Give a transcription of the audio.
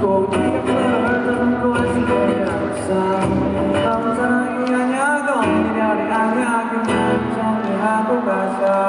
꼭 네가 그걸 더듬고 있을 때가 너무 사랑이 아니야 건 이별이 아니야 그냥 정리하고 가자